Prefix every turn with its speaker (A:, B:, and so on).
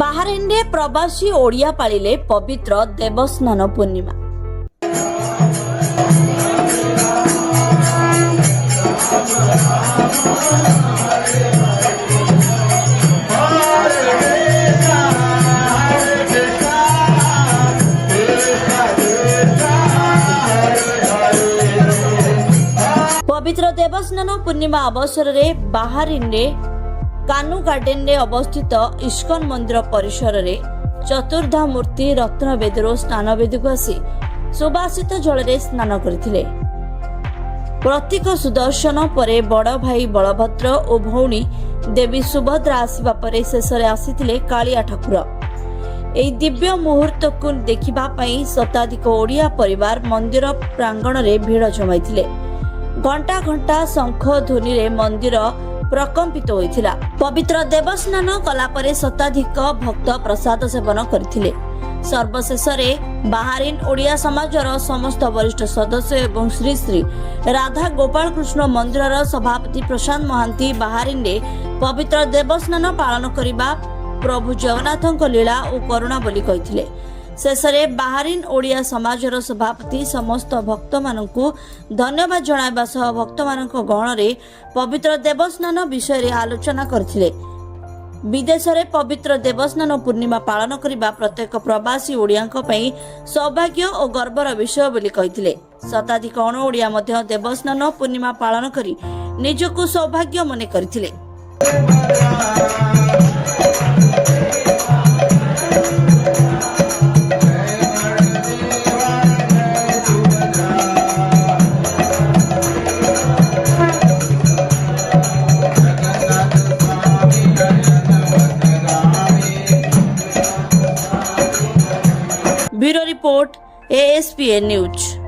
A: ବାହାରିନରେ ପ୍ରବାସୀ ଓଡ଼ିଆ ପାଳିଲେ ପବିତ୍ର ଦେବସ୍ନାନ ପୂର୍ଣ୍ଣିମା। पवित्र देवस्नान पूर्णिमा अवसर में बाहरिने कानू गार्डन रे अवस्थित इस्कन मंदिर परिसर रे चतुर्धा मूर्ति रत्नवेदरो स्नान वेदक आसी सुबासित जल स्नान करथिले। प्रतीक सुदर्शन परे बड़ भाई बलभद्र और भौणी देवी सुभद्रा आसिबा परे शेषरे आसीथिले कालिया ठाकुर। एई दिव्य मुहूर्त को देखिबा पई शताधिक ओडिया परिवार मंदिर प्रांगण रे भीड़ जमाइथिले। घंटा घंटा शंख ध्वनि रे मंदिर प्रकंपित होइथिला। पवित्र देवस्नान कला परे शताधिक भक्त प्रसाद सेवन करथिले। सर्वशेष बाहरिन ओडिया समाजर समस्त वरिष्ठ सदस्य एवं श्री श्री राधा गोपाल कृष्ण मंदिर सभापति प्रशांत महांती बाहरिन रे पवित्र देवस्नान पालन करिबा प्रभु जगन्नाथଙ୍କ लीला और करुणा बोली कहिथिले। शेषरे बाहरिन ओडिया समाजर सभापति समस्त भक्त मानकु धन्यवाद जणाइबा सह भक्त मानक गहण रे पवित्र देवस्नान विषय रे आलोचना करथिले। विदेश रे पवित्र देवस्नान पूर्णिमा पालन करिबा प्रत्येक प्रवासी ओडियाଙ୍କ ପାଇଁ सौभाग्य और गर्वर विषय बोली कहिथिले। शताधिक अण ओडिया मध्य देवस्नान पूर्णिमा पालन करी निजकु सौभाग्य मने करथिले। Bureau report ASPN news.